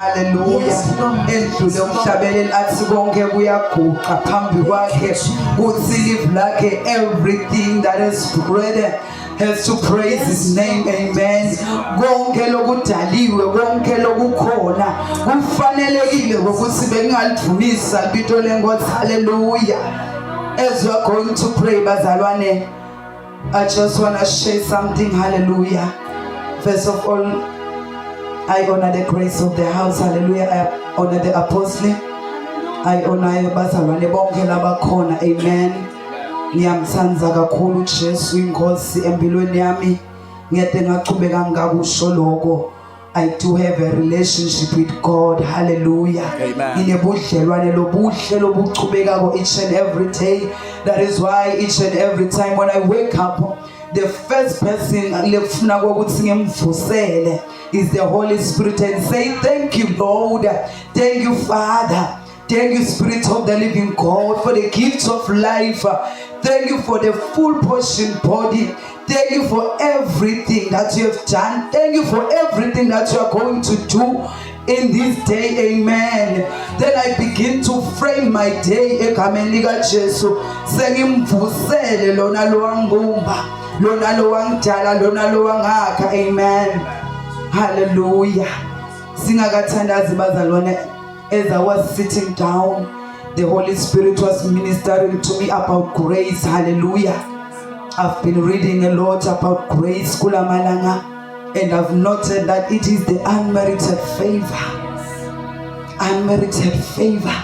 Hallelujah. Endlule umhlabeleli athi konke kuyaguqa phambi kwakhe kuthi live like everything that is bread has to praise his name. Amen. Konke lokudaliwe konke lokukhona kufanelekile ukuthi bengalivumisa libito lenkosi. Hallelujah. As we are going to pray bazalwane, I just want to share something. Hallelujah. First of all, I honor the grace of the house. Hallelujah. I honor the apostle. I honor bazalwane bonke labakhona. Amen. Ngiyamthanza kakhulu uJesu inkosi empilweni yami. Ngiyade ngachubeka ngakusho lokho. I do have a relationship with God. Hallelujah. Nginebudlelwane lobuhle lobuchubekako each and every day. That is why each and every time when I wake up, the first person lekufuna ukuthi ngimvusele is the Holy Spirit and say thank you Lord, thank you Father, thank you Spirit of the living God for the gift of life, thank you for the full portion body, thank you for everything that you have done, thank you for everything that you are going to do in this day. Amen. Then I begin to frame my day egameni lika Jesu sengimvusele lona lowangumba lona lowangidala lona lowangakha. Amen. Hallelujah. Singakathandazi bazalwane, as I was sitting down, the Holy Spirit was ministering to me about grace. Hallelujah. I've been reading a lot about grace kula malanga, and I've noted that it is the unmerited favor. Unmerited favor,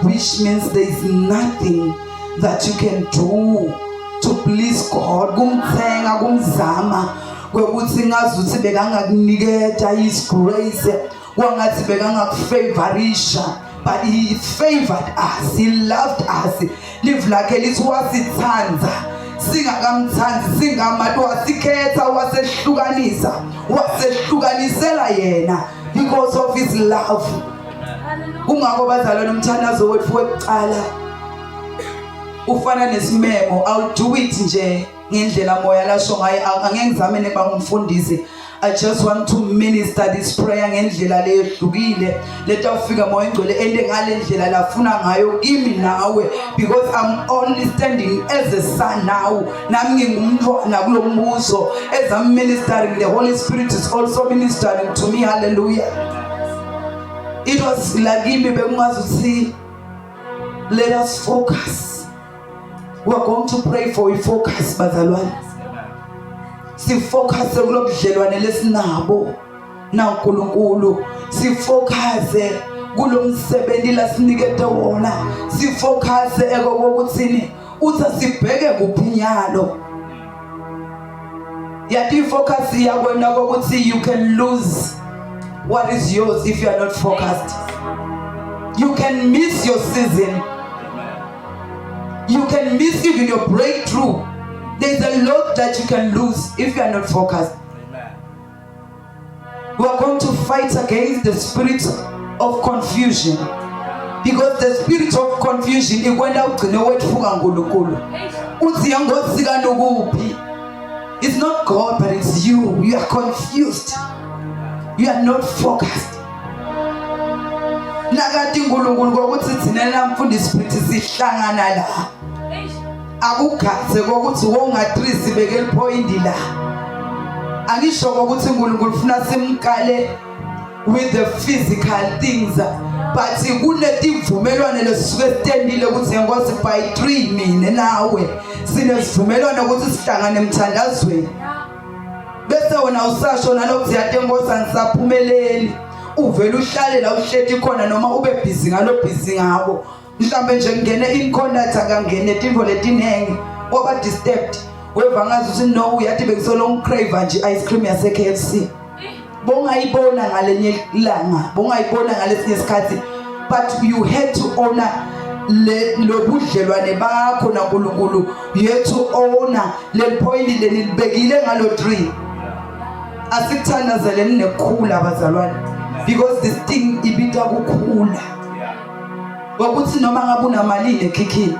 which means there is nothing that you can do to please God. Kumthenga kumzama kwekuthi ngazuthi bekangakuniketa his grace, wangathi bekangakufavorisha, but he favored us, he loved us. Live like lithi wasithanza singakamthandi singamatu wasikhetha wasehlukanisela yena because of his love. Kungako bazalwane umthandazo wethu wekuqala ufana nesimemo. I'll do it nje ngendlela moya lasho ngaye, angengizame neba ngumfundisi. I just want to minister this prayer ngendlela leyehlukile letawufika moya ngcwele ende ngale ndlela lafuna ngayo kimi nawe, because I'm only standing as a son now. Nami ngingumntwana kulombuso. As I'm ministering, the Holy Spirit is also ministering to me. Hallelujah. It was like me bekungazuthi let us focus. We are going to pray for you. Focus bazalwane. Si focus kulobudlelwane lesinabo naNkulunkulu. Si focus kulomsebenzi lasinikete wona. Si focus ekokuthini uthi sibheke kuphinyalo. Yati focus yakwena ukuthi you can lose what is yours if you are not focused. You can miss your season. You can miss even your breakthrough. There's a lot that you can lose if you are not focused. Amen. We are going to fight against the spirit of confusion, because the spirit of confusion is when it's not God, but it's you. You are confused. You are not focused. Nakati ngulunkulu kokuthi thina lamfundisi spirit sihlangana la. Akukhathe kokuthi wongatrisi bekele point la. Angisho ukuthi uNkulunkulu ufuna simkale with the physical things, but kunetivumelwano lesisuke standile ukuthi ngenkosi by 3 mina nawe sinesivumelwano ukuthi sihlangane emthandazweni. Bese wona usasho nalokuthi yade nkosi angisaphumeleli. Uvela uhlale la uhlethi khona noma ube busy ngalo busy ngabo. Mhlambe nje ngene in contact akangene tinvo letinenge oba disturbed. Weva ngazi uthi no uyathi bekusolo ngicrave nje ice cream yase KFC. Bongayibona ngalenye ilanga, bongayibona ngalesinye isikhathi, but you had to honor lobudlelwane bakho naNkulunkulu. You had to honor le point lenibekile ngalo 3. Asithandazeleni nekhula bazalwane, because this thing ibita kukhula. Wakuthi noma ngabe unamalini ekhikhini,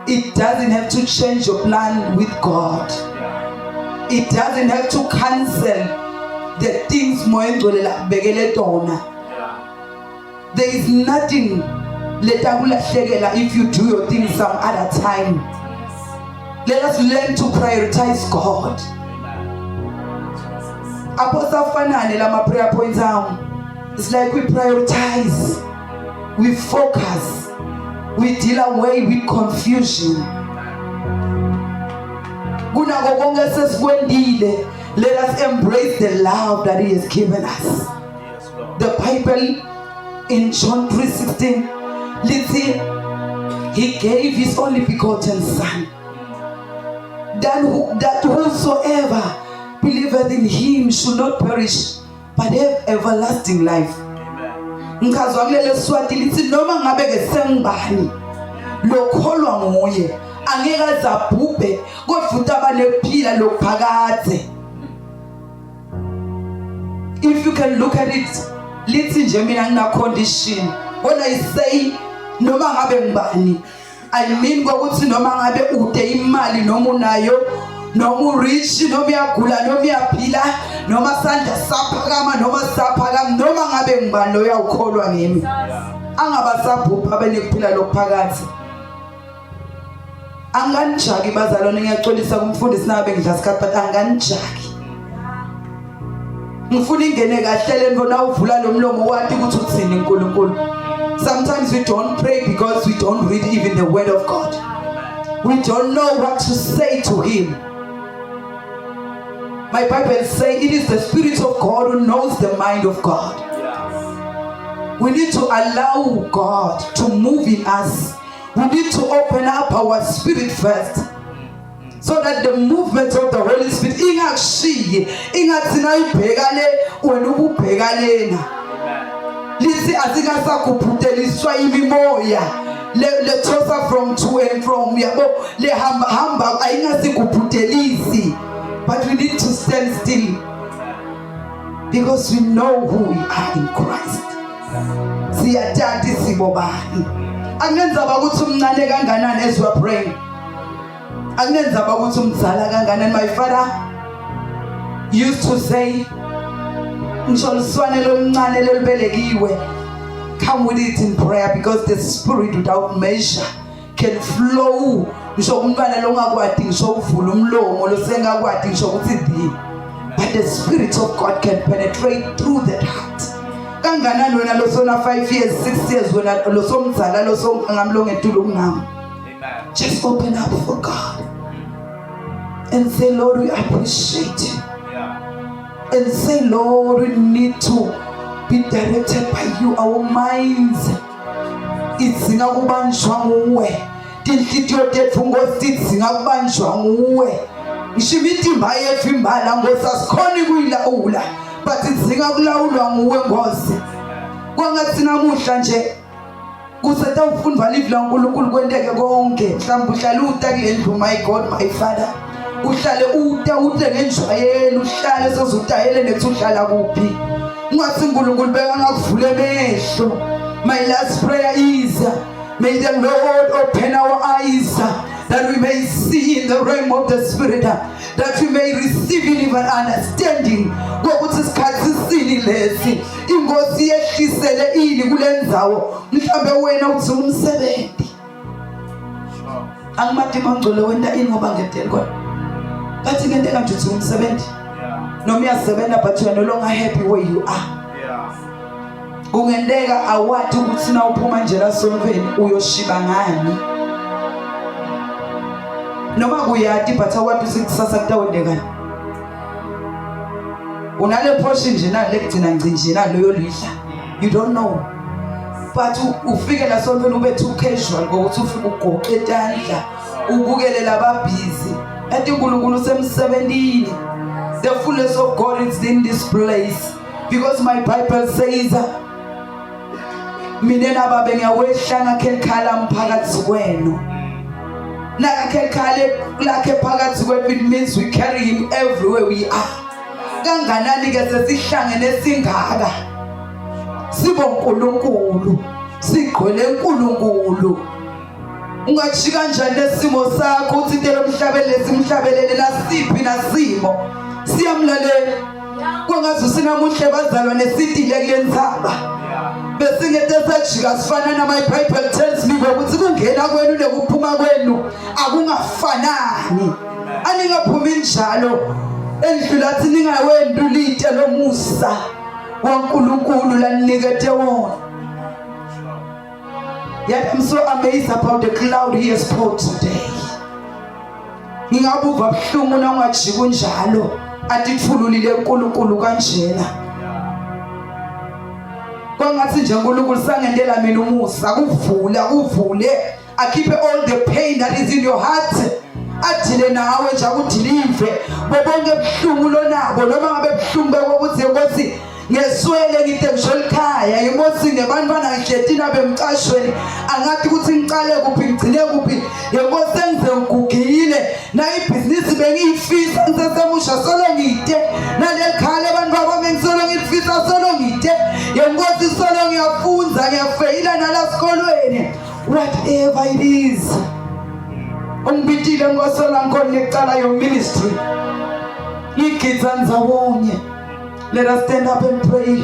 it doesn't have to change your plan with God. It doesn't have to cancel the things moyengcwele la bekele tona. There is nothing if you do your things some other time. Let us learn to prioritize God. Apostle Fanane lama prayer points it's like we prioritize, we focus, we deal away with confusion. Let us embrace the love that He has given us. The Bible in John 3:16, listen, He gave His only begotten Son, that whosoever believeth in Him should not perish but have everlasting life. Ngikazwa kulele swati lithi noma ngabe ke sengibani lokholwa nguye angeke azabhubhe kodwa utabanephila lophakade. If you can look at it, lithi nje mina ngina condition. When I say noma ngabe ngibani, I mean ukuthi noma ngabe ude imali noma unayo, noma rich, noma uyagula, noma uyaphila, noma sandla saphakama, noma saphakama, noma ngabe ngibani uyawukholwa ngimi. Angabasabhupha benekuphila lokuphakathi. Anganijaki bazalwane, ngiyaxolisa kumfundisi nabe ngidla isikhathi but anganijaki. Ngifuna ingene kahle lento uvula lo mlomo wathi ukuthi uthini uNkulunkulu. Sometimes we don't pray because we don't read even the word of God. We don't know what to say to Him. My Bible says it is the Spirit of God who knows the mind of God. We need to allow God to move in us. We need to open up our spirit first, so that the movement of the Holy Spirit ingakushiyi ingathina ibhekane wena ububhekalena. Lisi asingasakuphutheliswa imimoya le tosa from to and from yabo le hamba ayingasikuputhelisi, but we need to stand still because we know who we are in Christ. Siyathatha sibobani angenza ukuthi umncane kanganani as we are praying. My father used to say, come with it in prayer, because the Spirit without measure can flow. But the Spirit of God can penetrate through that heart. 5 years, 6 years, when I just open up for God and say, Lord, we appreciate you. And say, Lord, we need to be directed by you. Our minds, it's in our banjwa. Tinhliziyo tethu ngosingakubanjwa nguwe. Ngishimithi mbaye fimbala ngosasikhona kuyilawula, but singakulawulwa nguwe Nkosi. Kwangathi namuhla nje kuseta ufunda live la uNkulunkulu kwenteke konke. Mhlawumbe uhlala utakile ndlu, my God, my Father. Uhlale ude ngenjwayelo, uhlale sozudayele nethi uhlala kuphi. Ungathi uNkulunkulu beka ngakuvule emehlo. My last prayer is, may the Lord open our eyes that we may see in the realm of the Spirit, that we may receive even understanding. Ngokuthi isikhathi sini lesi ingosi yehlisele ini kulendzawo, mhlawumbe wena uthi umsebenzi angimathi mangcolo wena ini ngoba ngedeli kodwa bathi ngente kanje uthi umsebenzi noma uyasebenza but you are no longer happy where you are. Kungendeka awathi ukuthi na uphuma nje la sontweni uyoshiba ngani noma kuyati but awathi sikusasa kutawendekani. Unale portion nje na lekugcina nje na loyo lidla, you don't know, but ufike la sontweni ube too casual ngokuthi ufike ugoqe etandla ubukele laba busy. Ethi uNkulunkulu semsebentini. The fullness of God is in this place, because my Bible says mina nababe ngiyawehla ngakekhala mphakathi kwenu. Nakekhala lakhe phakathi kwethu, it means we carry him everywhere we are. Kanganani ke sesihlangene singaka sibonkulunkulu sigqwele uNkulunkulu. Ungathi kanjani lesimo sakho uthi intelo mhlabelele simhlabelele nasiphi nasimo siyamlalela. Kwangathi sinamuhle bazalwane sidile kule ndzaba bese singete sajika sifanana. My Bible tells me ukuthi kungena kwenu nekuphuma kwenu akungafanani. Aningaphumi njalo endlula thi ningawendulite lo musa waNkulunkulu laninikete wona. Yet I'm so amazed about the cloud he has poured today. Ngingabuva buhlungu nangajika kunjalo atithululile uNkulunkulu kanjena. Kwangathi nje uNkulunkulu sangendela mina umusa kuvule akhiphe all the pain that is in your heart. Athile nawe nje akudilive bobonke buhlungu lonabo noma ngabe buhlungu ukuthi Nkosi ngeswele ngide ngisho ekhaya Nkosi nebantwana ngidletina bemcashweni angathi ukuthi ngiqale kuphi ngigcine kuphi Nkosi sengize ngigugile na ibhizinisi bengiyifisa ngisesemusha solo ngide nalekhaya abantu babo bengisolo ngifisa solo ngide Nkosi solo ngiyafunza ngiyafeyila nalasikolweni whatever it is. Umbitile ngosela ngone neqala your ministry. Igizanza wonye. Let us stand up and pray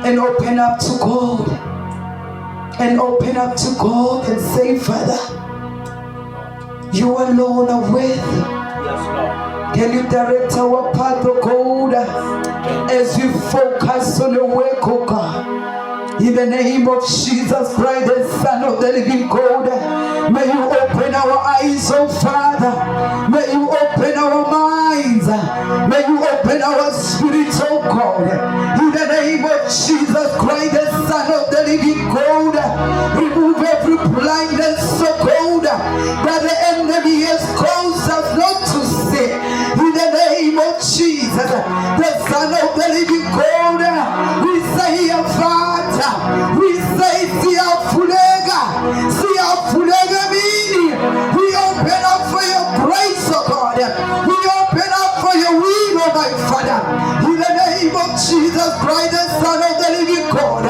and open up to God. And open up to God and say, Father, you alone are worthy. Yes, Lord. Can you direct our path, O God, as we focus on your work, O God? In the name of Jesus Christ, the Son of the living God, may you open our eyes, oh Father. May you open our minds. May you open our spirits, oh God. In the name of Jesus Christ, the Son of the living God, remove every blindness, oh God, that the enemy has caused us not to see. In the name of Jesus, the Son of the living God, we say, Father, we say, Siafulega mini. We open up for your grace, oh God. We open up for your will, oh my Father. In the name of Jesus Christ, the Son of the living God.